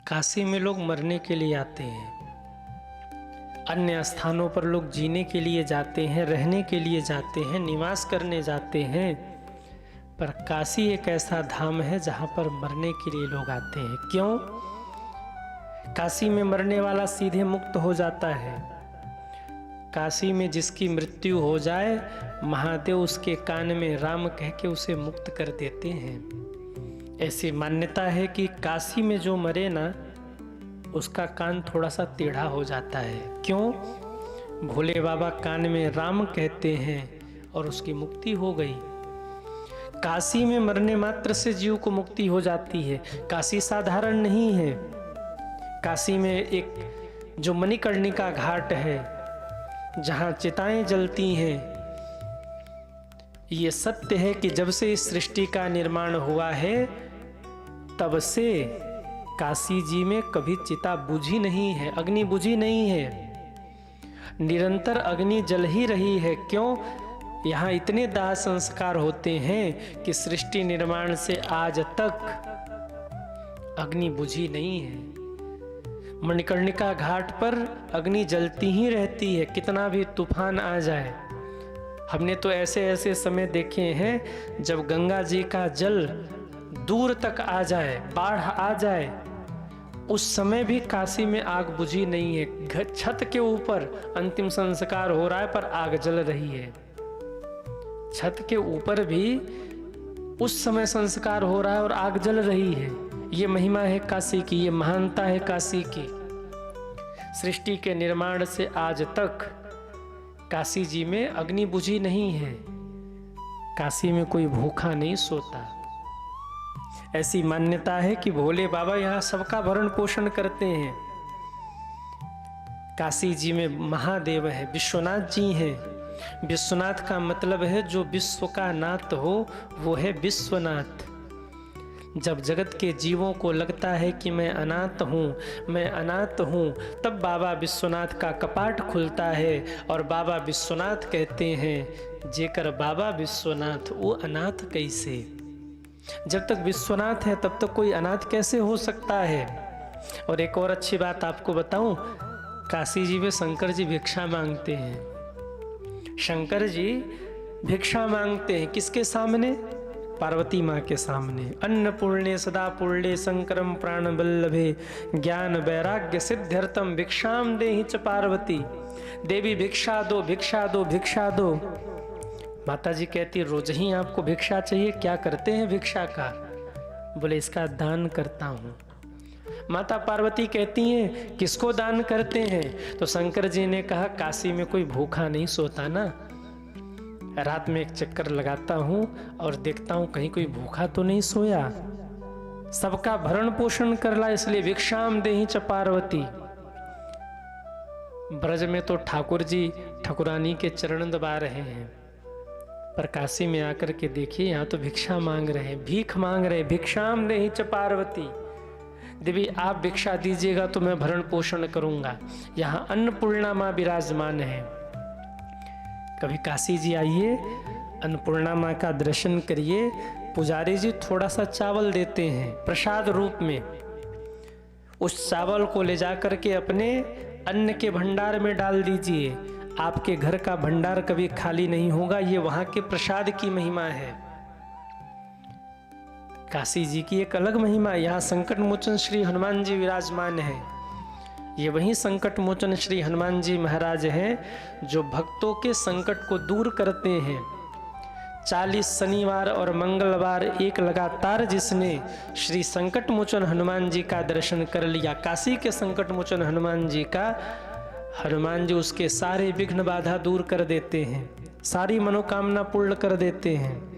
काशी में लोग मरने के लिए आते हैं, अन्य स्थानों पर लोग जीने के लिए जाते हैं, रहने के लिए जाते हैं, निवास करने जाते हैं, पर काशी एक ऐसा धाम है जहाँ पर मरने के लिए लोग आते हैं। क्यों? काशी में मरने वाला सीधे मुक्त हो जाता है। काशी में जिसकी मृत्यु हो जाए, महादेव उसके कान में राम कह के उसे मुक्त कर देते हैं। ऐसी मान्यता है कि काशी में जो मरे ना, उसका कान थोड़ा सा टेढ़ा हो जाता है। क्यों? भोले बाबा कान में राम कहते हैं और उसकी मुक्ति हो गई। काशी में मरने मात्र से जीव को मुक्ति हो जाती है। काशी साधारण नहीं है। काशी में एक जो मणिकर्णिका घाट है, जहाँ चिताएं जलती हैं, ये सत्य है कि जब से इस सृष्टि का निर्माण हुआ है, तब से काशी जी में कभी चिता बुझी नहीं है, अग्नि बुझी नहीं है, निरंतर अग्नि जल ही रही है। क्यों? यहाँ इतने दाह संस्कार होते हैं कि सृष्टि निर्माण से आज तक अग्नि बुझी नहीं है। मणिकर्णिका घाट पर अग्नि जलती ही रहती है, कितना भी तूफान आ जाए। हमने तो ऐसे ऐसे समय देखे हैं जब गंगा जी का जल दूर तक आ जाए, बाढ़ आ जाए, उस समय भी काशी में आग बुझी नहीं है। छत के ऊपर अंतिम संस्कार हो रहा है पर आग जल रही है। छत के ऊपर भी उस समय संस्कार हो रहा है और आग जल रही है। ये महिमा है काशी की, ये महानता है काशी की। सृष्टि के निर्माण से आज तक काशी जी में अग्नि बुझी नहीं है। काशी में कोई भूखा नहीं सोता। ऐसी मान्यता है कि भोले बाबा यहाँ सबका भरण पोषण करते हैं। काशी जी में महादेव है, विश्वनाथ जी हैं। विश्वनाथ का मतलब है जो विश्व का नाथ हो, वो है विश्वनाथ। जब जगत के जीवों को लगता है कि मैं अनाथ हूँ, तब बाबा विश्वनाथ का कपाट खुलता है और बाबा विश्वनाथ कहते हैं, जेकर बाबा विश्वनाथ वो अनाथ कैसे। जब तक विश्वनाथ है तब तक कोई अनाथ कैसे हो सकता है। और एक और अच्छी बात आपको बताऊं, काशी जी में शंकर जी भिक्षा मांगते हैं। शंकर जी भिक्षा मांगते हैं किसके सामने? पार्वती माँ के सामने। अन्नपूर्णे सदा पूर्णे शंकरम प्राण बल्लभे ज्ञान वैराग्य सिद्ध्यर्थम भिक्षाम देहि च पार्वती। देवी भिक्षा दो, भिक्षा दो, भिक्षा दो। माता जी कहती रोज ही आपको भिक्षा चाहिए, क्या करते हैं भिक्षा का? बोले इसका दान करता हूँ। माता पार्वती कहती हैं किसको दान करते हैं? तो शंकर जी ने कहा काशी में कोई भूखा नहीं सोता ना, रात में एक चक्कर लगाता हूँ और देखता हूँ कहीं कोई भूखा तो नहीं सोया। सबका भरण पोषण कर ला, इसलिए भिक्षाम देहि च पार्वती। ब्रज में तो ठाकुर जी ठाकुरानी के चरण दबा रहे हैं, पर काशी में आकर के देखिए यहाँ तो भिक्षा मांग रहे हैं, भीख मांग रहे हैं। भिक्षाम देहि च पार्वती। देवी आप भिक्षा दीजिएगा तो मैं भरण पोषण करूंगा। यहाँ अन्नपूर्णा माँ विराजमान है। कभी काशी जी आइए, अन्नपूर्णा माँ का दर्शन करिए। पुजारी जी थोड़ा सा चावल देते हैं प्रसाद रूप में। उस चावल को ले जाकर के अपने अन्न के भंडार में डाल दीजिए। आपके घर का भंडार कभी खाली नहीं होगा। ये वहां के प्रसाद की महिमा है। काशी जी की एक अलग महिमा। यहाँ संकट मोचन श्री हनुमान जी विराजमान है। ये वही संकट मोचन श्री हनुमान जी महाराज हैं जो भक्तों के संकट को दूर करते हैं। 40 शनिवार और मंगलवार एक लगातार जिसने श्री संकट मोचन हनुमान जी का दर्शन कर लिया, काशी के संकट मोचन हनुमान जी का, हनुमान जी उसके सारे विघ्न बाधा दूर कर देते हैं, सारी मनोकामना पूर्ण कर देते हैं।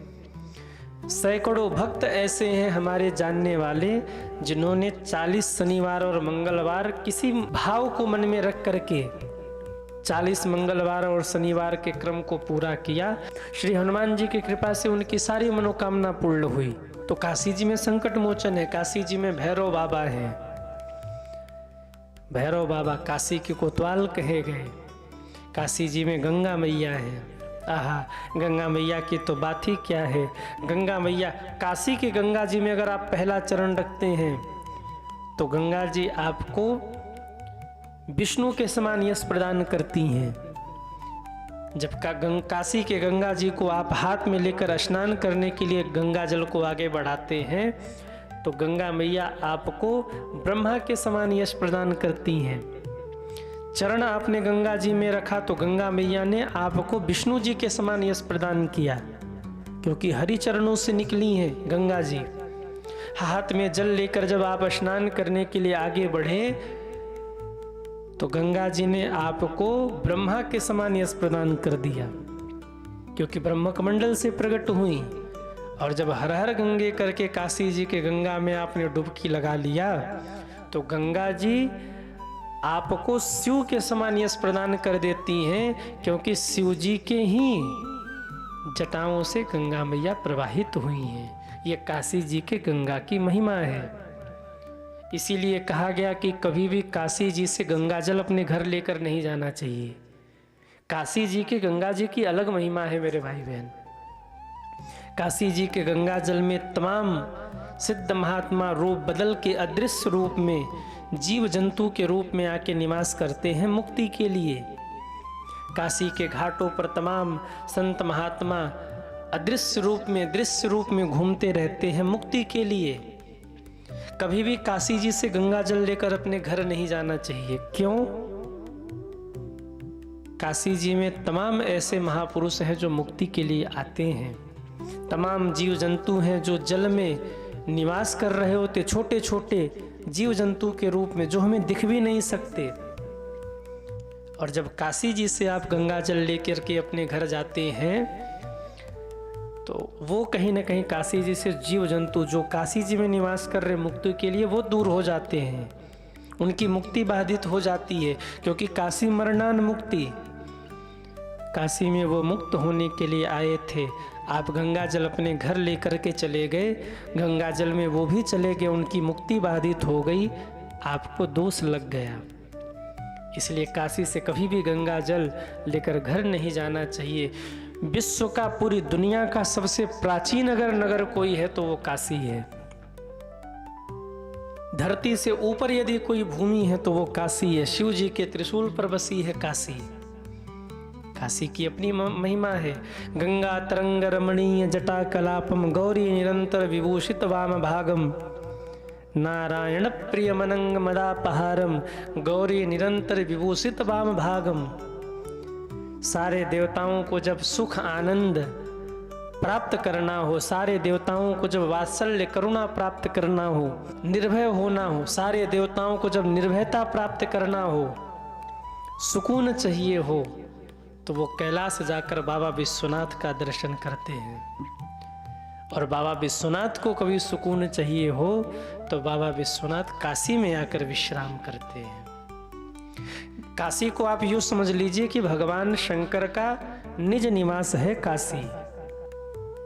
सैकड़ों भक्त ऐसे हैं हमारे जानने वाले जिन्होंने 40 शनिवार और मंगलवार किसी भाव को मन में रख करके 40 मंगलवार और शनिवार के क्रम को पूरा किया। श्री हनुमान जी की कृपा से उनकी सारी मनोकामना पूर्ण हुई। तो काशी जी में संकट मोचन है, काशी जी में भैरव बाबा है। भैरव बाबा काशी के कोतवाल कहे गए। काशी जी में गंगा मैया है। आहा, गंगा मैया की तो बात ही क्या है। गंगा मैया, काशी के गंगा जी में अगर आप पहला चरण रखते हैं तो गंगा जी आपको विष्णु के समान यश प्रदान करती हैं। जब काशी के गंगा जी को आप हाथ में लेकर स्नान करने के लिए गंगा जल को आगे बढ़ाते हैं तो गंगा मैया आपको ब्रह्मा के समान यश प्रदान करती हैं। चरण आपने गंगा जी में रखा तो गंगा मैया ने आपको विष्णु जी के समान यश प्रदान किया, क्योंकि हरि चरणों से निकली हैं गंगा जी। हाथ में जल लेकर जब आप स्नान करने के लिए आगे बढ़े तो गंगा जी ने आपको ब्रह्मा के समान यश प्रदान कर दिया, क्योंकि ब्रह्मकमंडल से प्रकट हुई। और जब हर हर गंगे करके काशी जी के गंगा में आपने डुबकी लगा लिया तो गंगा जी आपको शिव के समान यश प्रदान कर देती हैं, क्योंकि शिव जी के ही जटाओं से गंगा मैया प्रवाहित हुई हैं। ये काशी जी के गंगा की महिमा है। इसीलिए कहा गया कि कभी भी काशी जी से गंगा जल अपने घर लेकर नहीं जाना चाहिए। काशी जी के गंगा जी की अलग महिमा है मेरे भाई बहन। काशी जी के गंगा जल में तमाम सिद्ध महात्मा रूप बदल के अदृश्य रूप में जीव जंतु के रूप में आके निवास करते हैं मुक्ति के लिए। काशी के घाटों पर तमाम संत महात्मा अदृश्य रूप में दृश्य रूप में घूमते रहते हैं मुक्ति के लिए। कभी भी काशी जी से गंगा जल लेकर अपने घर नहीं जाना चाहिए। क्यों? काशी जी में तमाम ऐसे महापुरुष हैं जो मुक्ति के लिए आते हैं। तमाम जीव जंतु हैं जो जल में निवास कर रहे होते, छोटे छोटे जीव जंतु के रूप में, जो हमें दिख भी नहीं सकते। और जब काशी जी से आप गंगा जल लेकर के अपने घर जाते हैं तो वो कहीं ना कहीं काशी जी से जीव जंतु जो काशी जी में निवास कर रहे मुक्ति के लिए वो दूर हो जाते हैं, उनकी मुक्ति बाधित हो जाती है। क्योंकि काशी मरणान मुक्ति, काशी में वो मुक्त होने के लिए आए थे। आप गंगा जल अपने घर लेकर के चले गए, गंगा जल में वो भी चले गए, उनकी मुक्ति बाधित हो गई, आपको दोष लग गया। इसलिए काशी से कभी भी गंगा जल लेकर घर नहीं जाना चाहिए। विश्व का, पूरी दुनिया का सबसे प्राचीन अगर नगर कोई है तो वो काशी है। धरती से ऊपर यदि कोई भूमि है तो वो काशी है। शिव जी के त्रिशूल पर बसी है काशी। काशी की अपनी महिमा है। गंगा तरंग रमणीय जटा कलापम गौरी निरंतर विभूषित वाम भागम नारायण प्रिय मनंग मदापहारम गौरी निरंतर विभूषित वाम भागम। सारे देवताओं को जब सुख आनंद प्राप्त करना हो, सारे देवताओं को जब वात्सल्य करुणा प्राप्त करना हो, निर्भय होना हो, सारे देवताओं को जब निर्भयता प्राप्त करना हो, सुकून चाहिए हो, तो वो कैलाश जाकर बाबा विश्वनाथ का दर्शन करते हैं। और बाबा विश्वनाथ को कभी सुकून चाहिए हो तो बाबा विश्वनाथ काशी में आकर विश्राम करते हैं। काशी को आप यूँ समझ लीजिए कि भगवान शंकर का निज निवास है काशी।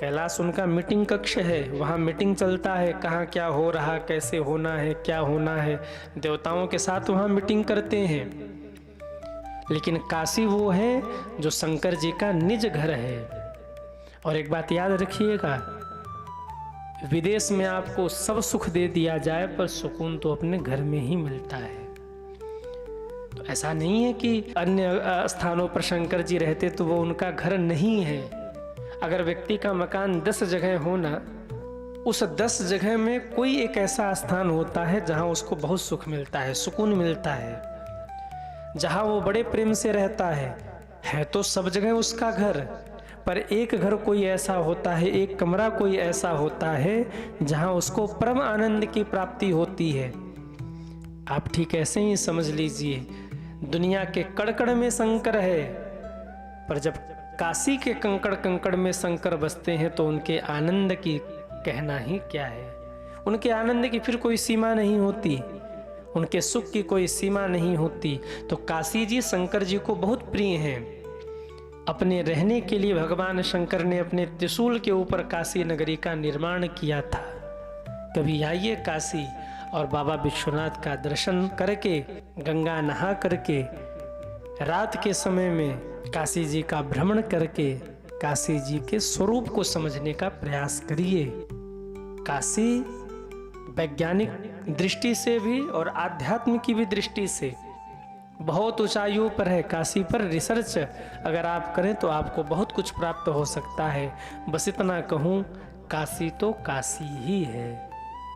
कैलाश उनका मीटिंग कक्ष है, वहाँ मीटिंग चलता है, कहाँ क्या हो रहा, कैसे होना है, क्या होना है, देवताओं के साथ वहाँ मीटिंग करते हैं। लेकिन काशी वो है जो शंकर जी का निज घर है। और एक बात याद रखिएगा, विदेश में आपको सब सुख दे दिया जाए पर सुकून तो अपने घर में ही मिलता है। तो ऐसा नहीं है कि अन्य स्थानों पर शंकर जी रहते तो वो उनका घर नहीं है। अगर व्यक्ति का मकान 10 जगह हो ना, उस 10 जगह में कोई एक ऐसा स्थान होता है जहाँ उसको बहुत सुख मिलता है, सुकून मिलता है, जहाँ वो बड़े प्रेम से रहता है तो सब जगह उसका घर, पर एक घर कोई ऐसा होता है, एक कमरा कोई ऐसा होता है जहाँ उसको परम आनंद की प्राप्ति होती है। आप ठीक ऐसे ही समझ लीजिए, दुनिया के कड़कड़ में शंकर है, पर जब काशी के कंकड़ कंकड़ में शंकर बसते हैं तो उनके आनंद की कहना ही क्या है। उनके आनंद की फिर कोई सीमा नहीं होती, उनके सुख की कोई सीमा नहीं होती। तो काशी जी शंकर जी को बहुत प्रिय हैं। अपने रहने के लिए भगवान शंकर ने अपने त्रिशूल के ऊपर काशी नगरी का निर्माण किया था। कभी आइए काशी और बाबा विश्वनाथ का दर्शन करके, गंगा नहा करके, रात के समय में काशी जी का भ्रमण करके काशी जी के स्वरूप को समझने का प्रयास करिए। काशी वैज्ञानिक दृष्टि से भी और आध्यात्म की भी दृष्टि से बहुत ऊंचाइयों पर है। काशी पर रिसर्च अगर आप करें तो आपको बहुत कुछ प्राप्त हो सकता है। बस इतना कहूँ, काशी तो काशी ही है।